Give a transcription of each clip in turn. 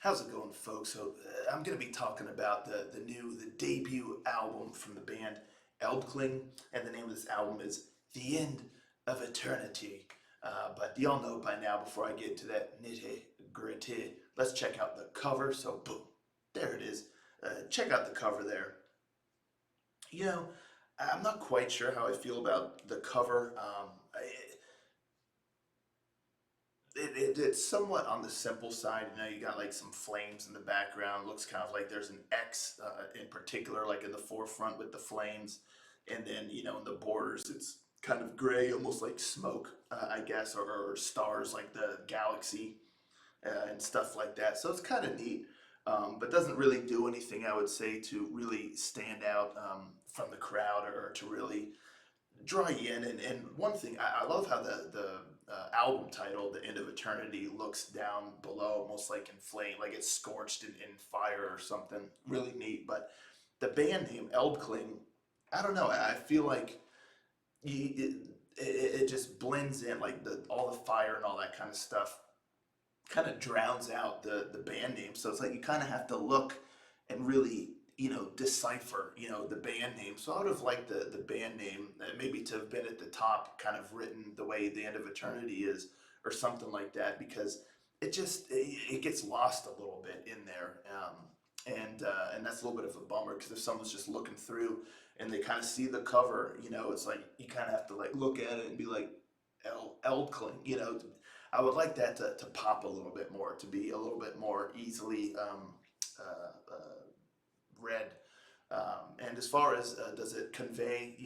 How's it going, folks? So I'm going to be talking about the debut album from the band Eldkling, and the name of this album is "The End of Eternity." But y'all know by now. Before I get to that nitty gritty, let's check out the cover. So boom, there it is. Check out the cover there. You know, I'm not quite sure how I feel about the cover. It's somewhat on the simple side. You know, you got like some flames in the background. Looks kind of like there's an X in particular, like in the forefront with the flames, and then in the borders, it's kind of gray, almost like smoke, I guess, or stars like the galaxy and stuff like that. So it's kind of neat, but doesn't really do anything, I would say, to really stand out from the crowd or to really draw you in. And one thing, I love how the album title, "The End of Eternity," looks down below, almost like in flame, like it's scorched in fire or something. Really neat. But the band name, Eldkling, I don't know. I feel like it just blends in, like all the fire and all that kind of stuff kind of drowns out the band name. So it's like you kind of have to look and really, decipher, the band name. So I would have liked the band name maybe to have been at the top, kind of written the way "The End of Eternity" is, or something like that, because it gets lost a little bit in there. And that's a little bit of a bummer, because if someone's just looking through and they kind of see the cover, it's like you kind of have to like look at it and be like, Eldkling, I would like that to pop a little bit more, to be a little bit more easily read. And as far as does it convey,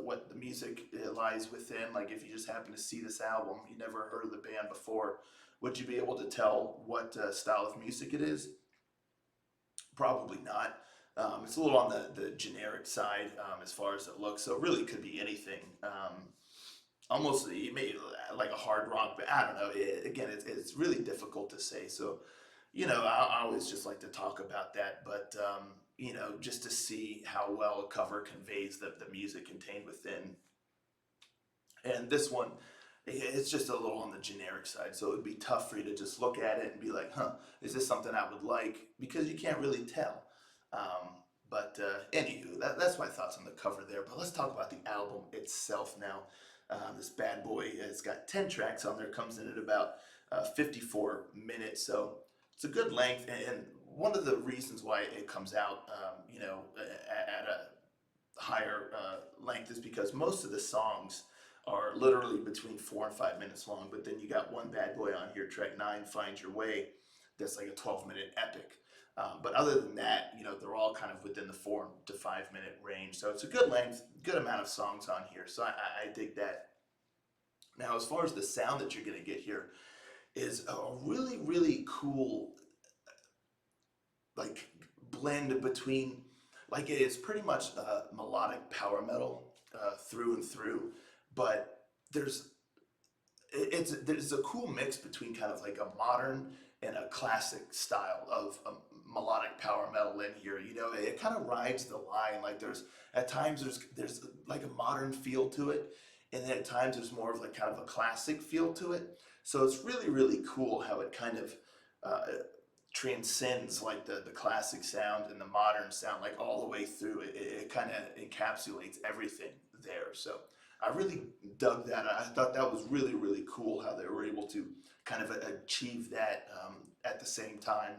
what the music lies within, like if you just happen to see this album, you never heard of the band before, would you be able to tell what style of music it is? Probably not. It's a little on the generic side as far as it looks, so it really could be anything. Almost maybe like a hard rock, but I don't know. Again, it's really difficult to say. So, I always just like to talk about that, but just to see how well a cover conveys the music contained within. And this one, it's just a little on the generic side, so it would be tough for you to just look at it and be like, huh, is this something I would like? Because you can't really tell. But anywho, that's my thoughts on the cover there. But let's talk about the album itself now. This bad boy has got 10 tracks on there, comes in at about 54 minutes, so it's a good length. And one of the reasons why it comes out, at a higher length is because most of the songs are literally between 4 and 5 minutes long. But then you got one bad boy on here, track 9, "Find Your Way," that's like a 12-minute epic. But other than that, they're all kind of within the 4 to 5 minute range. So it's a good length, good amount of songs on here. So I dig that. Now, as far as the sound that you're going to get here, is a really, really cool, like, blend between, like, it's pretty much melodic power metal through and through, but there's there's a cool mix between kind of like a modern and a classic style of melodic power metal in here. It kind of rides the line. Like there's at times there's like a modern feel to it, and then at times there's more of like kind of a classic feel to it. So it's really, really cool how it kind of uh, transcends like the classic sound and the modern sound, like all the way through. It kind of encapsulates everything there. So I really dug that. I thought that was really, really cool how they were able to kind of achieve that at the same time.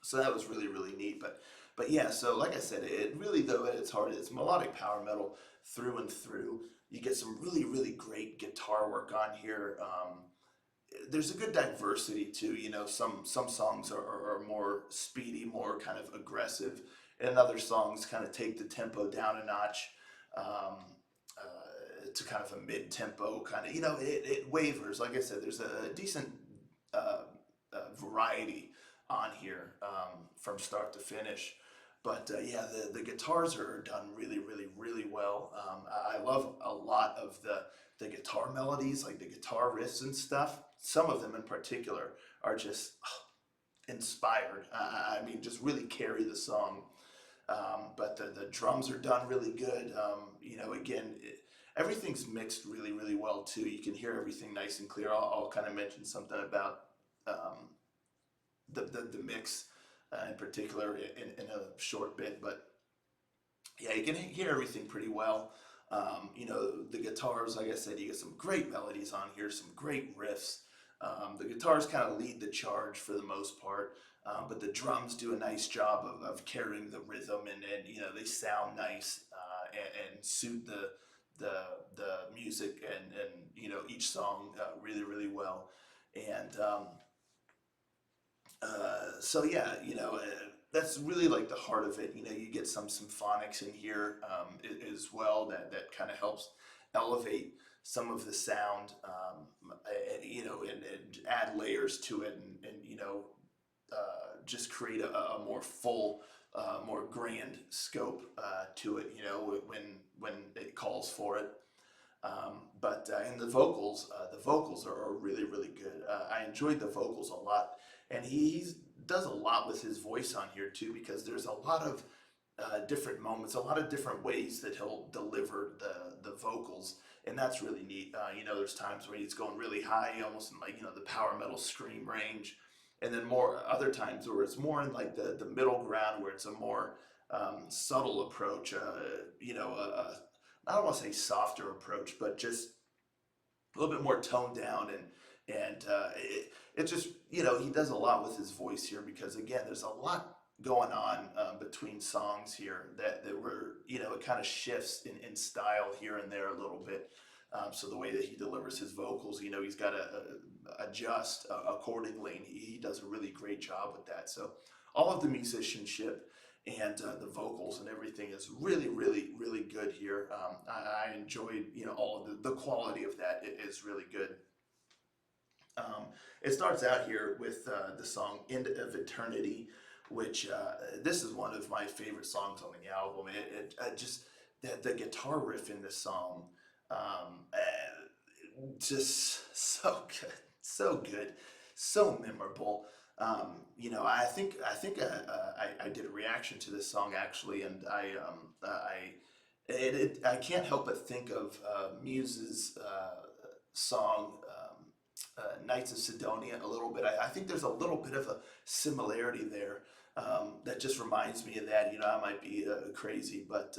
So that was really, really neat. But yeah, so like I said, it really, though at its heart, it's melodic power metal through and through. You get some really, really great guitar work on here. There's a good diversity too. Some songs are more speedy, more kind of aggressive, and other songs kind of take the tempo down a notch. Um, to kind of a mid-tempo kind of, it wavers. Like I said, there's a decent uh, variety on here from start to finish. But yeah, the guitars are done really, really, really well. I love a lot of the guitar melodies, like the guitar riffs and stuff. Some of them in particular are just inspired. I mean, just really carry the song. But the drums are done really good. Again, everything's mixed really, really well too. You can hear everything nice and clear. I'll kind of mention something about um, the the mix in particular in a short bit, but yeah, you can hear everything pretty well. The guitars, like I said, you get some great melodies on here, some great riffs. The guitars kind of lead the charge for the most part, but the drums do a nice job of carrying the rhythm, and they sound nice and suit the the music and each song really really well. And so yeah, that's really like the heart of it. You get some symphonics in here as well that kind of helps elevate some of the sound, and add layers to it, and just create a more full, more grand scope to it. When it calls for it. But in the vocals are really really good. I enjoyed the vocals a lot, and he does a lot with his voice on here too, because there's a lot of different moments, a lot of different ways that he'll deliver the vocals, and that's really neat. There's times where he's going really high, almost in like the power metal scream range, and then more other times where it's more in like the middle ground, where it's a more subtle approach. I don't want to say softer approach, but just a little bit more toned down, and it just he does a lot with his voice here, because again there's a lot going on between songs here that were it kind of shifts in style here and there a little bit. So the way that he delivers his vocals, he's got to adjust accordingly, and he does a really great job with that. So all of the musicianship and the vocals and everything is really, really, really good here. I enjoyed, all of the quality of that. It is really good. It starts out here with the song "End of Eternity," which this is one of my favorite songs on the album. It just the guitar riff in this song, just so good, so memorable. I did a reaction to this song actually, and I can't help but think of Muse's song Knights of Sidonia a little bit. I think there's a little bit of a similarity there that just reminds me of that. I might be crazy, but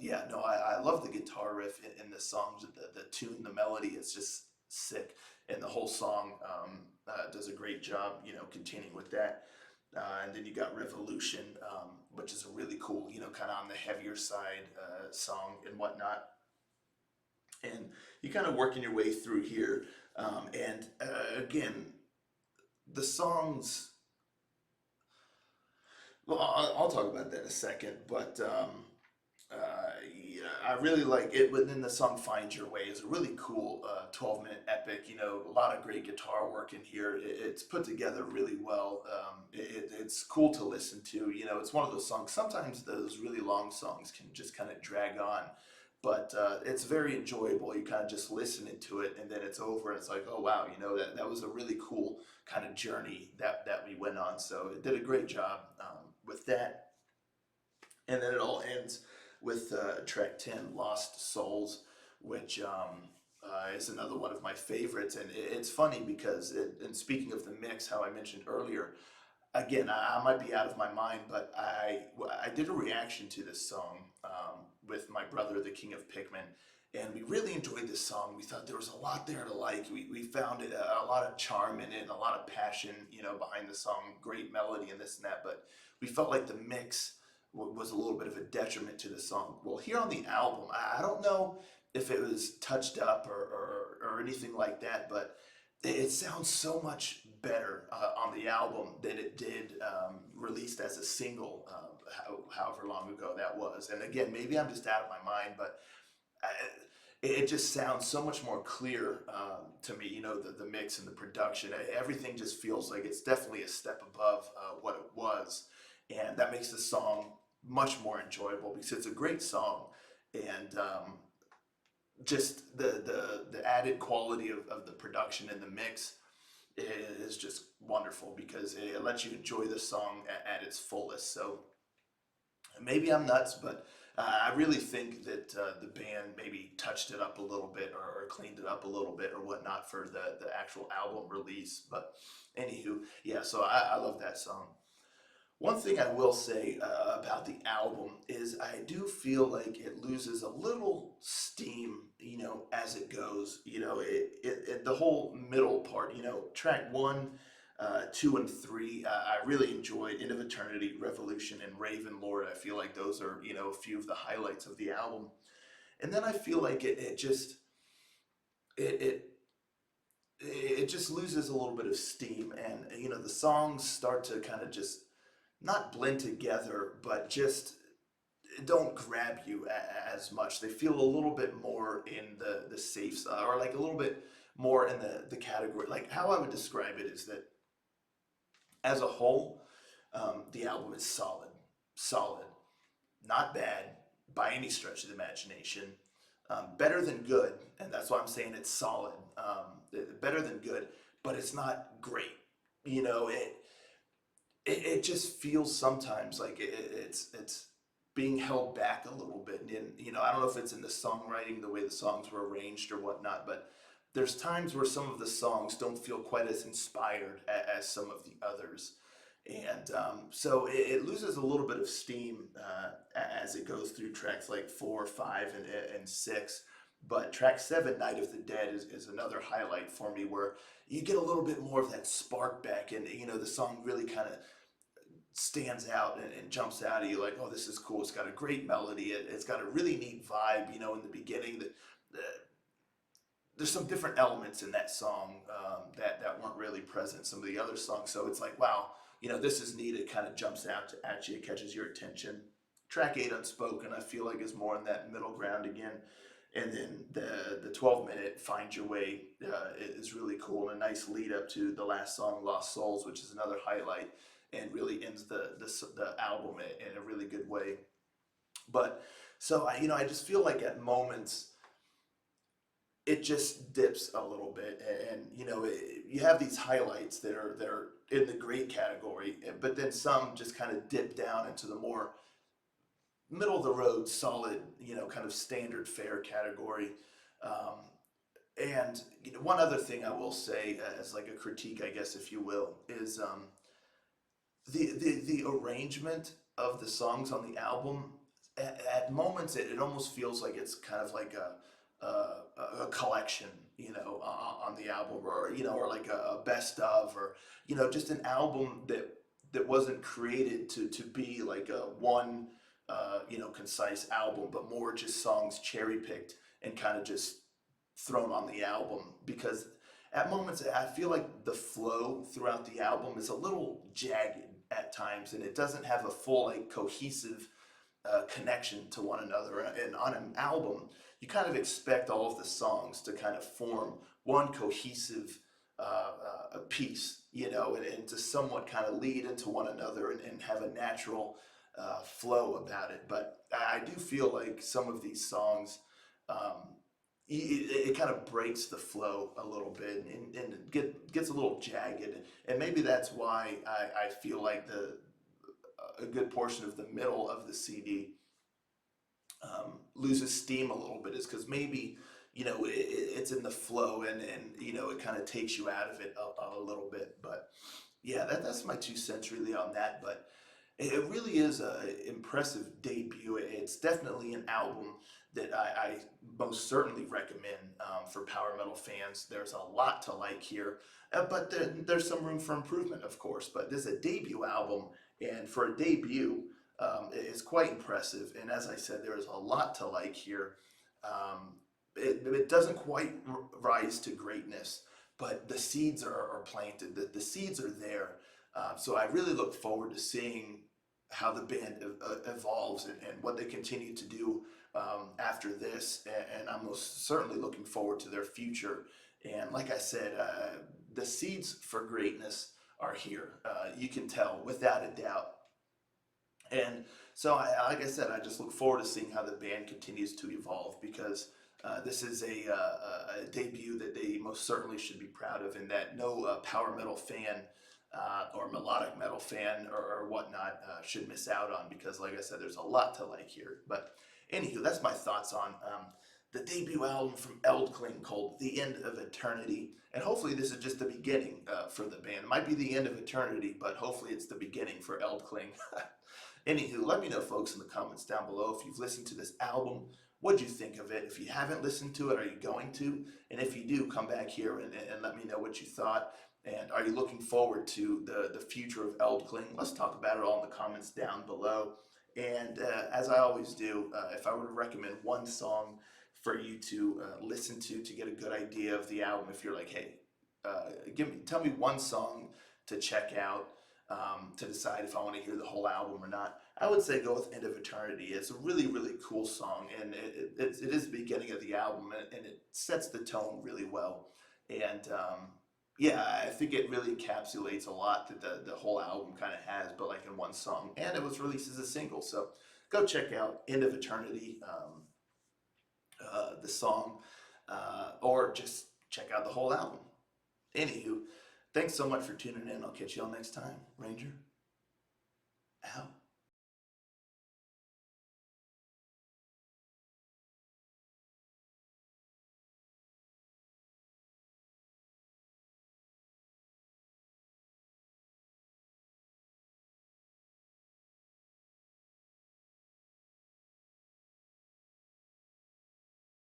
yeah, no, I love the guitar riff in the songs. The tune, the melody is just sick, and the whole song does a great job, continuing with that. And then you got Revolution, which is a really cool, kind of on the heavier side song and whatnot. And you kind of working your way through here. And again, the songs, well, I'll talk about that in a second, but yeah, I really like it within the song "Find Your Way." It's a really cool 12-minute epic. A lot of great guitar work in here. It's put together really well. It's cool to listen to. It's one of those songs. Sometimes those really long songs can just kind of drag on, but it's very enjoyable. You kind of just listening to it, and then it's over, and it's like, oh wow, that was a really cool kind of journey that we went on. So it did a great job with that. And then it all ends with track 10, Lost Souls, which is another one of my favorites. And it's funny because, and speaking of the mix, how I mentioned earlier, again, I might be out of my mind, but I did a reaction to this song with my brother, the King of Pikmin, and we really enjoyed this song. We thought there was a lot there to like. We found it a lot of charm in it and a lot of passion, behind the song. Great melody and this and that, but we felt like the mix was a little bit of a detriment to the song. Well, here on the album, I don't know if it was touched up or anything like that, but it sounds so much better on the album than it did released as a single, however long ago that was. And again, maybe I'm just out of my mind, but I, it just sounds so much more clear to me. The mix and the production, everything just feels like it's definitely a step above what it was, and that makes the song much more enjoyable because it's a great song, and just the added quality of the production and the mix is just wonderful because it lets you enjoy the song at its fullest. So maybe I'm nuts, but I really think that the band maybe touched it up a little bit or cleaned it up a little bit or whatnot for the actual album release. But anywho, yeah, so I love that song. One thing I will say about the album is I do feel like it loses a little steam, as it goes. The whole middle part, track one, two, and three. I really enjoyed End of Eternity, Revolution, and Ravenlord. I feel like those are, a few of the highlights of the album. And then I feel like it just it it it just loses a little bit of steam, and the songs start to kind of just not blend together, but just don't grab you as much. They feel a little bit more in the safe side, or like a little bit more in the category. Like how I would describe it is that as a whole, the album is solid, not bad by any stretch of the imagination. Better than good, and that's why I'm saying it's solid. Better than good, but it's not great. You know, it just feels sometimes like it's being held back a little bit. And I don't know if it's in the songwriting, the way the songs were arranged or whatnot, but there's times where some of the songs don't feel quite as inspired as some of the others. And so it loses a little bit of steam as it goes through tracks like four, five, and six. But track seven, Night of the Dead, is another highlight for me where you get a little bit more of that spark back, and the song really kind of stands out and jumps out at you like, oh, this is cool. It's got a great melody. It's got a really neat vibe, in the beginning. There's some different elements in that song that weren't really present in some of the other songs. So it's like, wow, this is neat. It kind of jumps out at you. It catches your attention. Track eight, Unspoken, I feel like is more in that middle ground again. And then the 12-minute Find Your Way is really cool, and a nice lead up to the last song, Lost Souls, which is another highlight and really ends the album in a really good way. But so I just feel like at moments it just dips a little bit, and you have these highlights that are in the great category, but then some just kind of dip down into the more middle of the road, solid, kind of standard fare category. Um, and one other thing I will say as like a critique, I guess, if you will, is the arrangement of the songs on the album. At moments, it almost feels like it's kind of like a collection, on the album, or or like a best of, or just an album that wasn't created to be like a one concise album, but more just songs cherry picked and kind of just thrown on the album. Because at moments I feel like the flow throughout the album is a little jagged at times, and it doesn't have a full like cohesive connection to one another. And on an album, you kind of expect all of the songs to kind of form one cohesive piece, and to somewhat kind of lead into one another, and have a natural flow about it. But I do feel like some of these songs, it kind of breaks the flow a little bit, and gets a little jagged. And maybe that's why I feel like a good portion of the middle of the CD loses steam a little bit, is because maybe it's in the flow, and it kind of takes you out of it a little bit. But yeah, that's my 2 cents really on that. But it really is an impressive debut. It's definitely an album that I most certainly recommend for power metal fans. There's a lot to like here, but there's some room for improvement, of course. But this is a debut album, and for a debut, it's quite impressive. And as I said, there is a lot to like here. It doesn't quite rise to greatness, but the seeds are planted. The seeds are there. So I really look forward to seeing how the band evolves, and what they continue to do after this. And I'm most certainly looking forward to their future. And like I said, the seeds for greatness are here. You can tell without a doubt. And so, like I said, I just look forward to seeing how the band continues to evolve, because this is a debut that they most certainly should be proud of, and that no power metal fan or melodic metal fan or whatnot should miss out on, because, like I said, there's a lot to like here. But anywho, that's my thoughts on the debut album from Eldkling called The End of Eternity. And hopefully, this is just the beginning for the band. It might be the end of eternity, but hopefully, it's the beginning for Eldkling. Anywho, let me know, folks, in the comments down below if you've listened to this album. What'd you think of it? If you haven't listened to it, are you going to? And if you do, come back here and let me know what you thought. And are you looking forward to the future of Eldkling? Let's talk about it all in the comments down below. And as I always do, if I were to recommend one song for you to listen to get a good idea of the album, if you're like, hey, tell me one song to check out to decide if I want to hear the whole album or not, I would say go with End of Eternity. It's a really, really cool song, and it is the beginning of the album, and it sets the tone really well. And yeah, I think it really encapsulates a lot that the whole album kind of has, but like in one song. And it was released as a single, so go check out End of Eternity, the song, or just check out the whole album. Anywho, thanks so much for tuning in. I'll catch y'all next time. Ranger, out.